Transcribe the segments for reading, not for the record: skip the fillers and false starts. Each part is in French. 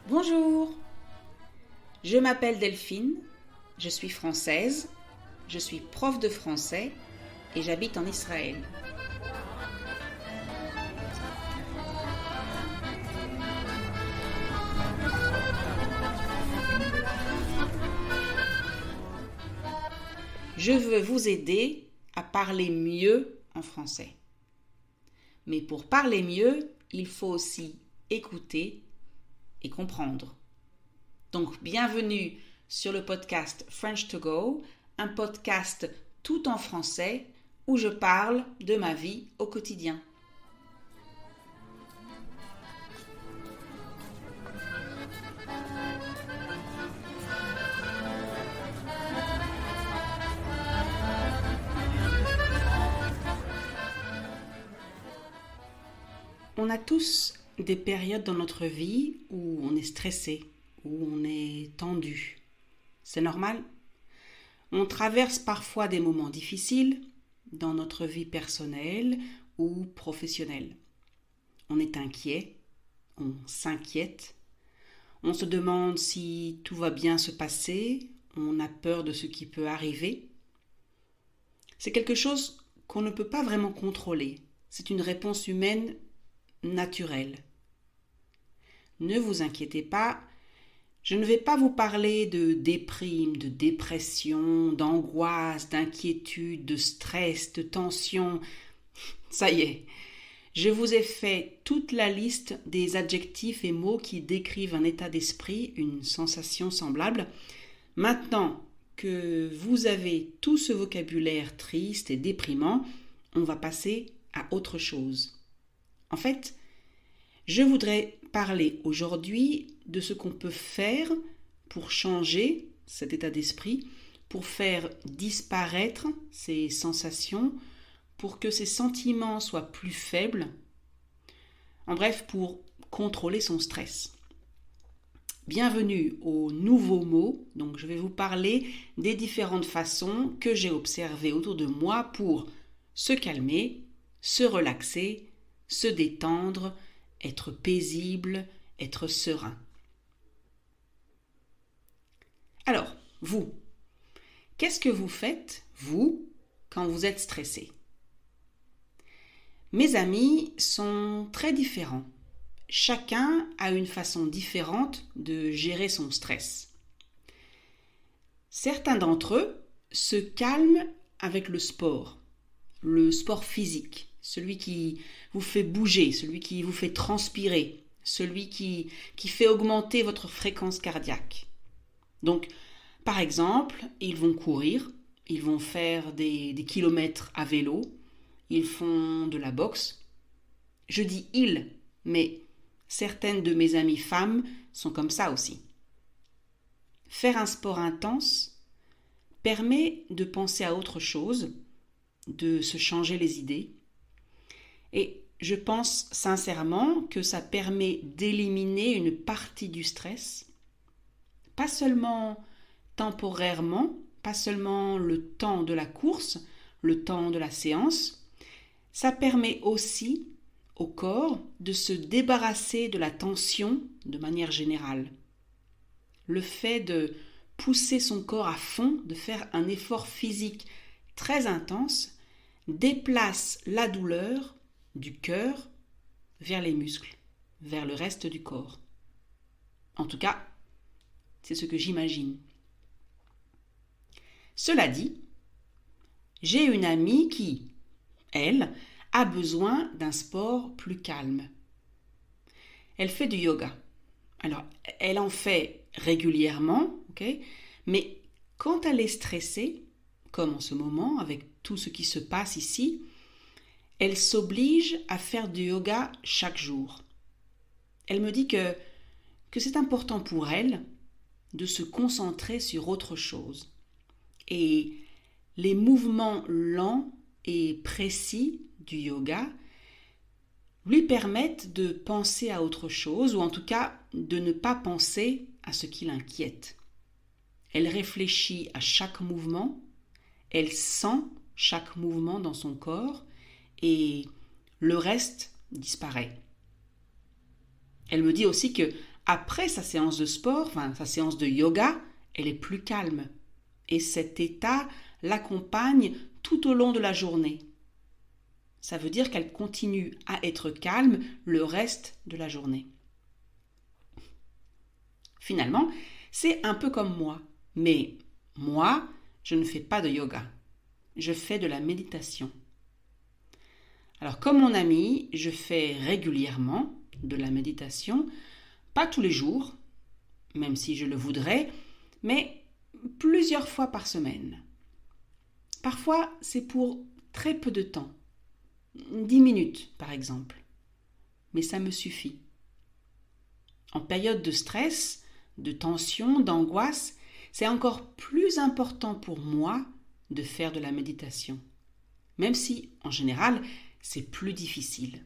Bonjour, je m'appelle Delphine, je suis française, je suis prof de français et j'habite en Israël. Je veux vous aider à parler mieux en français. Mais pour parler mieux, il faut aussi écouter et comprendre. Donc, bienvenue sur le podcast French to Go, un podcast tout en français où je parle de ma vie au quotidien. On a tous des périodes dans notre vie où on est stressé, où on est tendu. C'est normal. On traverse parfois des moments difficiles dans notre vie personnelle ou professionnelle. On est inquiet, on s'inquiète, on se demande si tout va bien se passer, on a peur de ce qui peut arriver. C'est quelque chose qu'on ne peut pas vraiment contrôler. C'est une réponse humaine naturelle. Ne vous inquiétez pas, je ne vais pas vous parler de déprime, de dépression, d'angoisse, d'inquiétude, de stress, de tension. Ça y est, je vous ai fait toute la liste des adjectifs et mots qui décrivent un état d'esprit, une sensation semblable. Maintenant que vous avez tout ce vocabulaire triste et déprimant, on va passer à autre chose. En fait, je voudrais parler aujourd'hui de ce qu'on peut faire pour changer cet état d'esprit, pour faire disparaître ces sensations, pour que ces sentiments soient plus faibles, en bref, pour contrôler son stress. Bienvenue au nouveau mot, donc je vais vous parler des différentes façons que j'ai observées autour de moi pour se calmer, se relaxer, se détendre, être paisible, être serein. Alors, vous, qu'est-ce que vous faites, vous, quand vous êtes stressé ? Mes amis sont très différents. Chacun a une façon différente de gérer son stress. Certains d'entre eux se calment avec le sport physique, celui qui vous fait bouger, celui qui vous fait transpirer, celui qui fait augmenter votre fréquence cardiaque. Donc, par exemple, ils vont courir, ils vont faire des kilomètres à vélo, ils font de la boxe. Je dis ils, mais certaines de mes amies femmes sont comme ça aussi. Faire un sport intense permet de penser à autre chose, de se changer les idées. Et je pense sincèrement que ça permet d'éliminer une partie du stress, pas seulement temporairement, pas seulement le temps de la course, le temps de la séance, ça permet aussi au corps de se débarrasser de la tension de manière générale. Le fait de pousser son corps à fond, de faire un effort physique très intense, déplace la douleur du cœur vers les muscles, vers le reste du corps. En tout cas, c'est ce que j'imagine. Cela dit, j'ai une amie qui, elle, a besoin d'un sport plus calme. Elle fait du yoga. Alors, elle en fait régulièrement, mais quand elle est stressée, comme en ce moment, avec tout ce qui se passe ici, elle s'oblige à faire du yoga chaque jour. Elle me dit que c'est important pour elle de se concentrer sur autre chose. Et les mouvements lents et précis du yoga lui permettent de penser à autre chose, ou en tout cas de ne pas penser à ce qui l'inquiète. Elle réfléchit à chaque mouvement, elle sent chaque mouvement dans son corps et le reste disparaît. Elle me dit aussi que après sa séance de sport, enfin sa séance de yoga, elle est plus calme. Et cet état l'accompagne tout au long de la journée. Ça veut dire qu'elle continue à être calme le reste de la journée. Finalement, c'est un peu comme moi. Mais moi, je ne fais pas de yoga. Je fais de la méditation. Alors, comme mon ami, je fais régulièrement de la méditation, pas tous les jours, même si je le voudrais, mais plusieurs fois par semaine. Parfois, c'est pour très peu de temps, 10 minutes par exemple, mais ça me suffit. En période de stress, de tension, d'angoisse, c'est encore plus important pour moi de faire de la méditation, même si, en général, c'est plus difficile.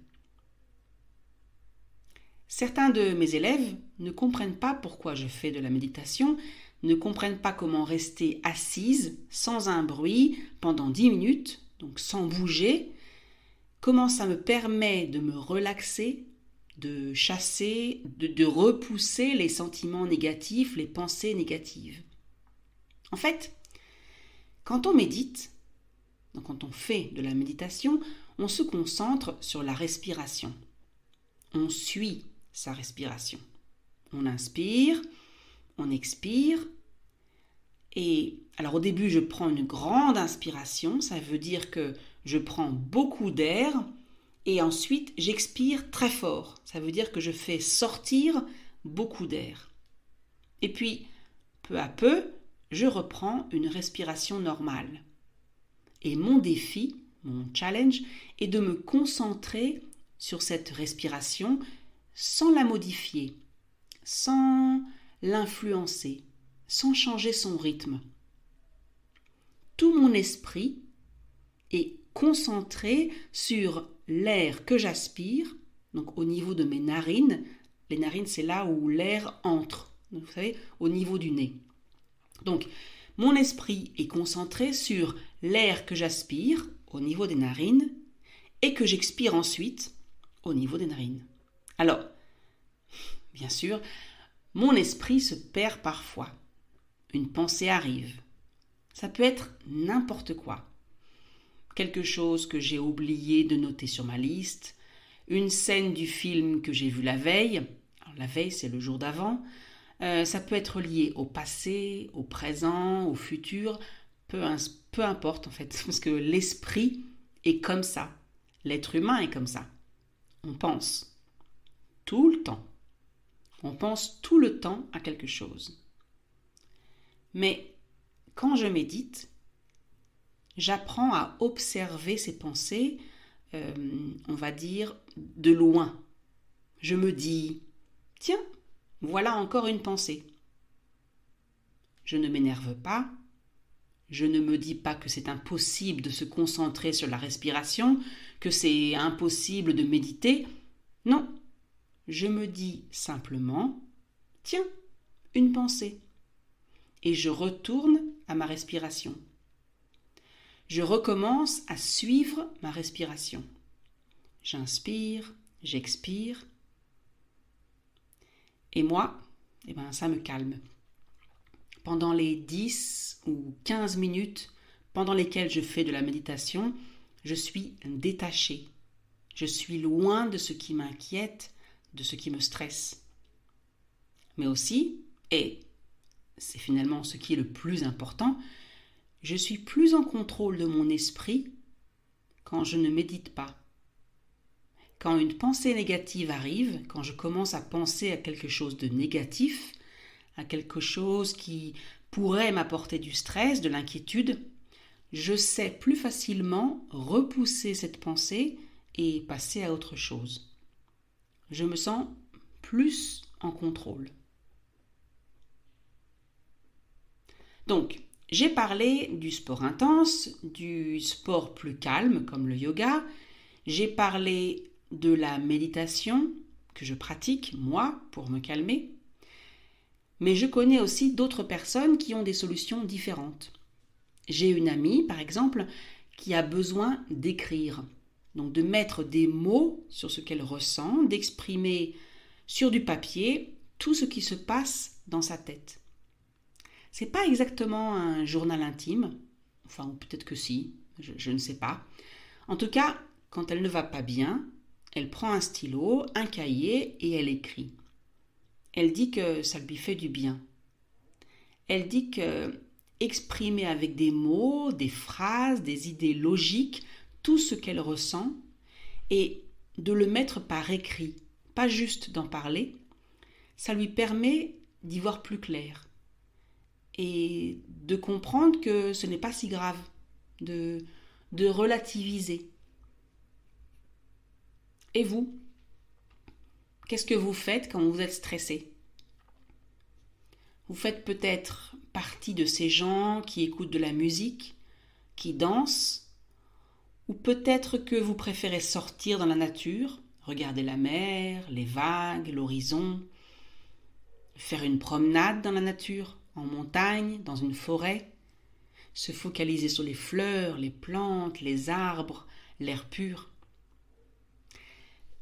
Certains de mes élèves ne comprennent pas pourquoi je fais de la méditation, ne comprennent pas comment rester assise, sans un bruit, pendant 10 minutes, donc sans bouger, comment ça me permet de me relaxer, de chasser, de repousser les sentiments négatifs, les pensées négatives. En fait, quand on médite, donc quand on fait de la méditation, on se concentre sur la respiration. On suit sa respiration. On inspire, on expire. Et alors au début, je prends une grande inspiration, ça veut dire que je prends beaucoup d'air et ensuite j'expire très fort. Ça veut dire que je fais sortir beaucoup d'air. Et puis, peu à peu, je reprends une respiration normale. Et mon défi, mon challenge, est de me concentrer sur cette respiration sans la modifier, sans l'influencer, sans changer son rythme. Tout mon esprit est concentré sur l'air que j'aspire, donc au niveau de mes narines. Les narines, c'est là où l'air entre, vous savez, au niveau du nez. Donc, mon esprit est concentré sur l'air que j'aspire au niveau des narines et que j'expire ensuite au niveau des narines. Alors, bien sûr, mon esprit se perd parfois. Une pensée arrive. Ça peut être n'importe quoi. Quelque chose que j'ai oublié de noter sur ma liste, une scène du film que j'ai vu la veille. Alors, la veille, c'est le jour d'avant. Ça peut être lié au passé, au présent, au futur, peu importe en fait, parce que l'esprit est comme ça, l'être humain est comme ça. On pense tout le temps, on pense tout le temps à quelque chose. Mais quand je médite, j'apprends à observer ces pensées, on va dire, de loin. Je me dis, tiens, voilà encore une pensée. Je ne m'énerve pas, je ne me dis pas que c'est impossible de se concentrer sur la respiration, que c'est impossible de méditer. Non, je me dis simplement, tiens, une pensée. Et je retourne à ma respiration. Je recommence à suivre ma respiration. J'inspire, j'expire. Et moi, ça me calme. Pendant les 10 ou 15 minutes pendant lesquelles je fais de la méditation, je suis détachée. Je suis loin de ce qui m'inquiète, de ce qui me stresse. Mais aussi, et c'est finalement ce qui est le plus important, je suis plus en contrôle de mon esprit quand je ne médite pas. Quand une pensée négative arrive, quand je commence à penser à quelque chose de négatif, à quelque chose qui pourrait m'apporter du stress, de l'inquiétude, je sais plus facilement repousser cette pensée et passer à autre chose. Je me sens plus en contrôle. Donc, j'ai parlé du sport intense, du sport plus calme comme le yoga, j'ai parlé de la méditation que je pratique, moi, pour me calmer. Mais je connais aussi d'autres personnes qui ont des solutions différentes. J'ai une amie, par exemple, qui a besoin d'écrire, donc de mettre des mots sur ce qu'elle ressent, d'exprimer sur du papier tout ce qui se passe dans sa tête. C'est pas exactement un journal intime, enfin peut-être que si, je ne sais pas. En tout cas, quand elle ne va pas bien, elle prend un stylo, un cahier et elle écrit. Elle dit que ça lui fait du bien. Elle dit que exprimer avec des mots, des phrases, des idées logiques, tout ce qu'elle ressent et de le mettre par écrit, pas juste d'en parler, ça lui permet d'y voir plus clair et de comprendre que ce n'est pas si grave, de relativiser. Et vous, qu'est-ce que vous faites quand vous êtes stressé ? Vous faites peut-être partie de ces gens qui écoutent de la musique, qui dansent, ou peut-être que vous préférez sortir dans la nature, regarder la mer, les vagues, l'horizon, faire une promenade dans la nature, en montagne, dans une forêt, se focaliser sur les fleurs, les plantes, les arbres, l'air pur.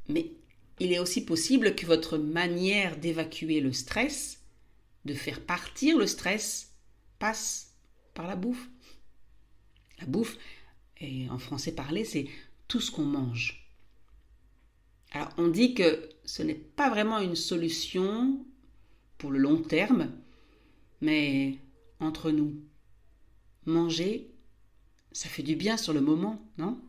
Mais il est aussi possible que votre manière d'évacuer le stress, de faire partir le stress, passe par la bouffe. La bouffe, et en français parlé, c'est tout ce qu'on mange. Alors on dit que ce n'est pas vraiment une solution pour le long terme, mais entre nous, manger, ça fait du bien sur le moment, non ?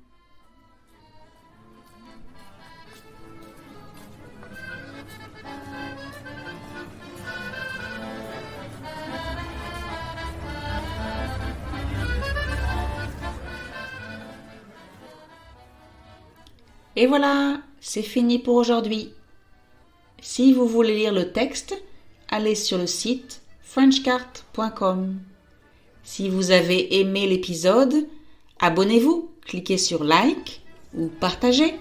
Et voilà, c'est fini pour aujourd'hui. Si vous voulez lire le texte, allez sur le site frenchcart.com. Si vous avez aimé l'épisode, abonnez-vous, cliquez sur like ou partagez.